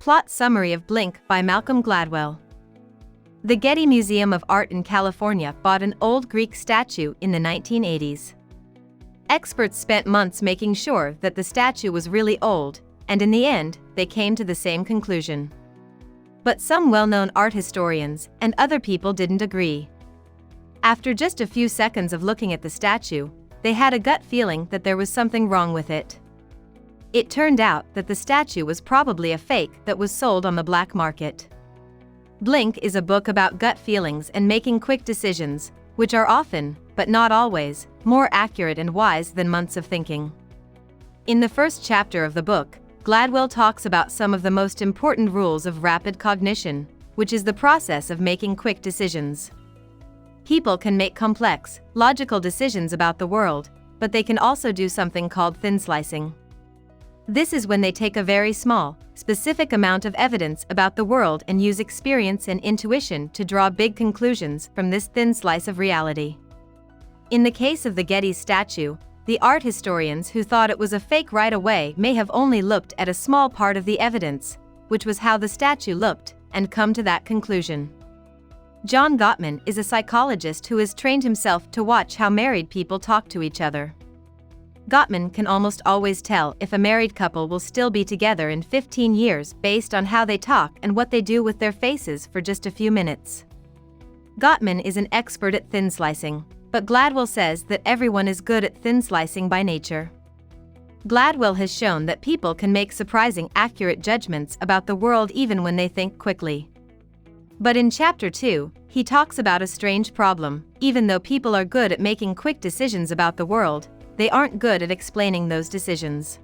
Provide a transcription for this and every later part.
Plot summary of Blink by Malcolm Gladwell. The Getty Museum of Art in California bought an old Greek statue in the 1980s. Experts spent months making sure that the statue was really old, and in the end, they came to the same conclusion. But some well-known art historians and other people didn't agree. After just a few seconds of looking at the statue, they had a gut feeling that there was something wrong with it. It turned out that the statue was probably a fake that was sold on the black market. Blink is a book about gut feelings and making quick decisions, which are often, but not always, more accurate and wise than months of thinking. In the first chapter of the book, Gladwell talks about some of the most important rules of rapid cognition, which is the process of making quick decisions. People can make complex, logical decisions about the world, but they can also do something called thin slicing. This is when they take a very small, specific amount of evidence about the world and use experience and intuition to draw big conclusions from this thin slice of reality. In the case of the Getty statue, the art historians who thought it was a fake right away may have only looked at a small part of the evidence, which was how the statue looked, and come to that conclusion. John Gottman is a psychologist who has trained himself to watch how married people talk to each other. Gottman can almost always tell if a married couple will still be together in 15 years based on how they talk and what they do with their faces for just a few minutes. Gottman is an expert at thin slicing, but Gladwell says that everyone is good at thin slicing by nature. Gladwell has shown that people can make surprising accurate judgments about the world even when they think quickly. But in Chapter 2, he talks about a strange problem. Even though people are good at making quick decisions about the world, they aren't good at explaining those decisions.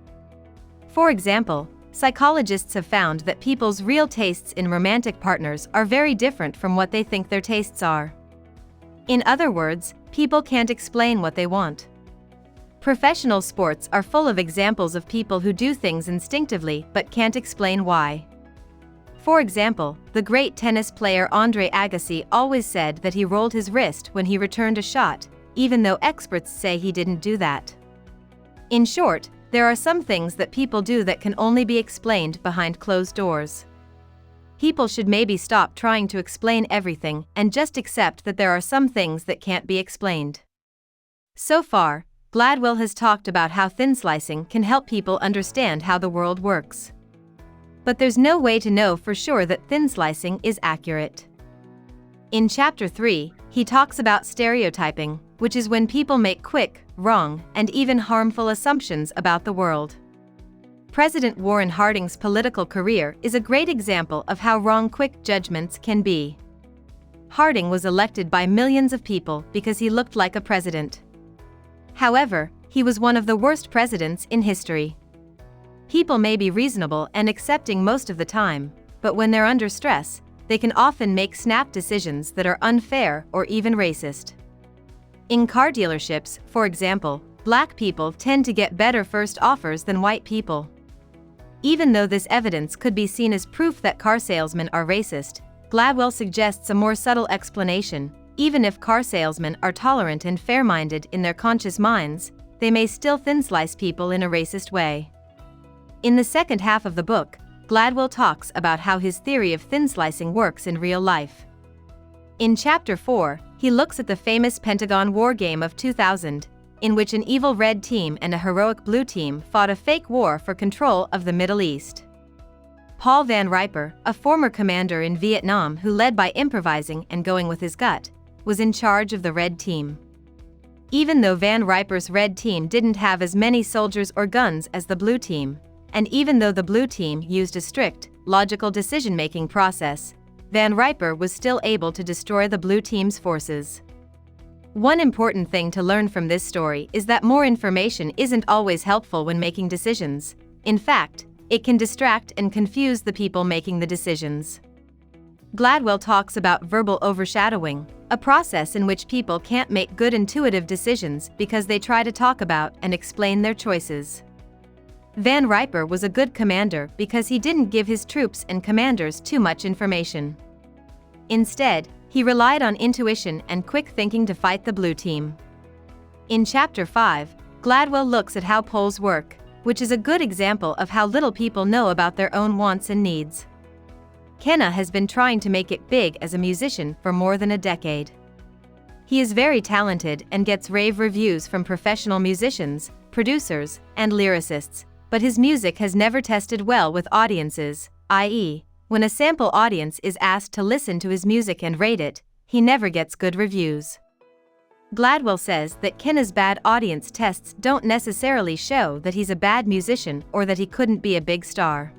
For example, psychologists have found that people's real tastes in romantic partners are very different from what they think their tastes are. In other words, people can't explain what they want. Professional sports are full of examples of people who do things instinctively but can't explain why. For example, the great tennis player Andre Agassi always said that he rolled his wrist when he returned a shot, even though experts say he didn't do that. In short, there are some things that people do that can only be explained behind closed doors. People should maybe stop trying to explain everything and just accept that there are some things that can't be explained. So far, Gladwell has talked about how thin slicing can help people understand how the world works. But there's no way to know for sure that thin slicing is accurate. In Chapter 3, he talks about stereotyping, which is when people make quick, wrong, and even harmful assumptions about the world. President Warren Harding's political career is a great example of how wrong quick judgments can be. Harding was elected by millions of people because he looked like a president. However, he was one of the worst presidents in history. People may be reasonable and accepting most of the time, but when they're under stress, they can often make snap decisions that are unfair or even racist. In car dealerships, for example, black people tend to get better first offers than white people. Even though this evidence could be seen as proof that car salesmen are racist, Gladwell suggests a more subtle explanation. Even if car salesmen are tolerant and fair-minded in their conscious minds, they may still thin slice people in a racist way. In the second half of the book, Gladwell talks about how his theory of thin slicing works in real life. In Chapter 4, he looks at the famous Pentagon war game of 2000, in which an evil red team and a heroic blue team fought a fake war for control of the Middle East. Paul Van Riper, a former commander in Vietnam who led by improvising and going with his gut, was in charge of the red team. Even though Van Riper's red team didn't have as many soldiers or guns as the blue team, and even though the blue team used a strict, logical decision-making process, Van Riper was still able to destroy the blue team's forces. One important thing to learn from this story is that more information isn't always helpful when making decisions. In fact, it can distract and confuse the people making the decisions. Gladwell talks about verbal overshadowing, a process in which people can't make good intuitive decisions because they try to talk about and explain their choices. Van Riper was a good commander because he didn't give his troops and commanders too much information. Instead, he relied on intuition and quick thinking to fight the blue team. In Chapter 5, Gladwell looks at how polls work, which is a good example of how little people know about their own wants and needs. Kenna has been trying to make it big as a musician for more than a decade. He is very talented and gets rave reviews from professional musicians, producers, and lyricists, but his music has never tested well with audiences, i.e., when a sample audience is asked to listen to his music and rate it, he never gets good reviews. Gladwell says that Kenna's bad audience tests don't necessarily show that he's a bad musician or that he couldn't be a big star.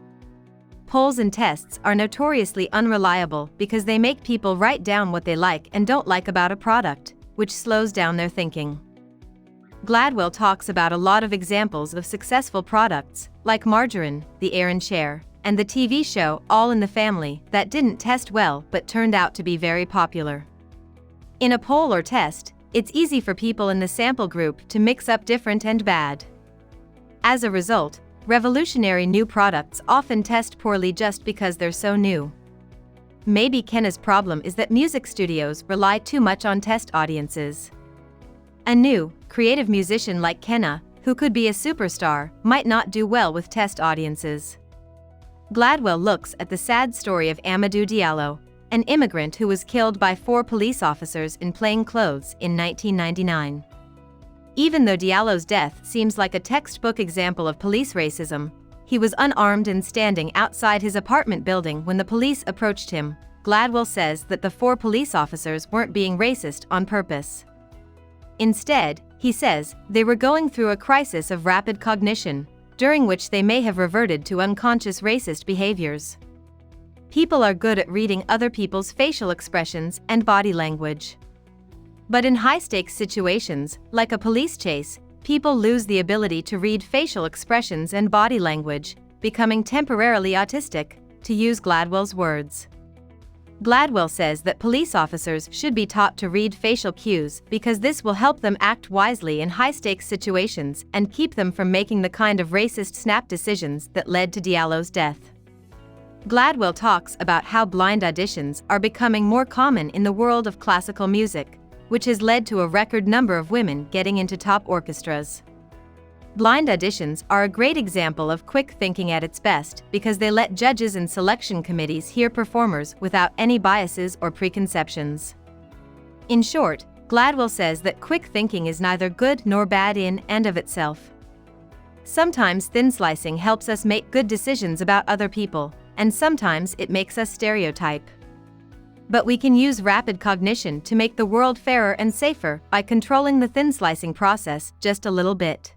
Polls and tests are notoriously unreliable because they make people write down what they like and don't like about a product, which slows down their thinking. Gladwell talks about a lot of examples of successful products, like margarine, the Air chair, and the TV show All in the Family, that didn't test well but turned out to be very popular. In a poll or test, it's easy for people in the sample group to mix up different and bad. As a result, revolutionary new products often test poorly just because they're so new. Maybe Kenna's problem is that music studios rely too much on test audiences. A new, creative musician like Kenna, who could be a superstar, might not do well with test audiences. Gladwell looks at the sad story of Amadou Diallo, an immigrant who was killed by 4 police officers in plain clothes in 1999. Even though Diallo's death seems like a textbook example of police racism, he was unarmed and standing outside his apartment building when the police approached him. Gladwell says that the 4 police officers weren't being racist on purpose. Instead, he says, they were going through a crisis of rapid cognition, during which they may have reverted to unconscious racist behaviors. People are good at reading other people's facial expressions and body language. But in high-stakes situations, like a police chase, people lose the ability to read facial expressions and body language, becoming temporarily autistic, to use Gladwell's words. Gladwell says that police officers should be taught to read facial cues because this will help them act wisely in high-stakes situations and keep them from making the kind of racist snap decisions that led to Diallo's death. Gladwell talks about how blind auditions are becoming more common in the world of classical music, which has led to a record number of women getting into top orchestras. Blind auditions are a great example of quick thinking at its best because they let judges and selection committees hear performers without any biases or preconceptions. In short, Gladwell says that quick thinking is neither good nor bad in and of itself. Sometimes thin slicing helps us make good decisions about other people, and sometimes it makes us stereotype. But we can use rapid cognition to make the world fairer and safer by controlling the thin slicing process just a little bit.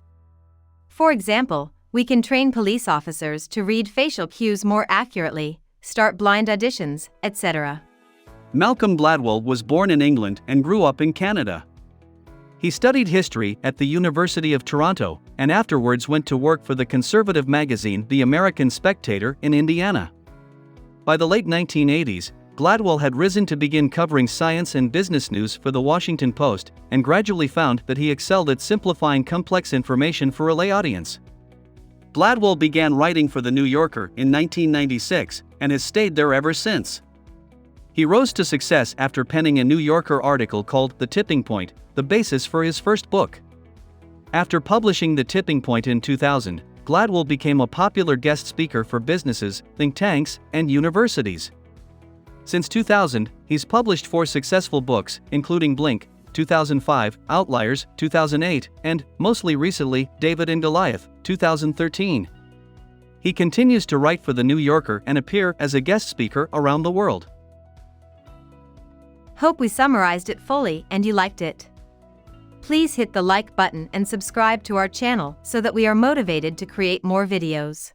For example, we can train police officers to read facial cues more accurately, start blind auditions, etc. Malcolm Gladwell was born in England and grew up in Canada. He studied history at the University of Toronto and afterwards went to work for the conservative magazine The American Spectator in Indiana. By the late 1980s, Gladwell had risen to begin covering science and business news for the Washington Post and gradually found that he excelled at simplifying complex information for a lay audience. Gladwell began writing for The New Yorker in 1996 and has stayed there ever since. He rose to success after penning a New Yorker article called The Tipping Point, the basis for his first book. After publishing The Tipping Point in 2000, Gladwell became a popular guest speaker for businesses, think tanks, and universities. Since 2000, he's published 4 successful books, including Blink, 2005, Outliers, 2008, and, mostly recently, David and Goliath, 2013. He continues to write for The New Yorker and appear as a guest speaker around the world. Hope we summarized it fully and you liked it. Please hit the like button and subscribe to our channel so that we are motivated to create more videos.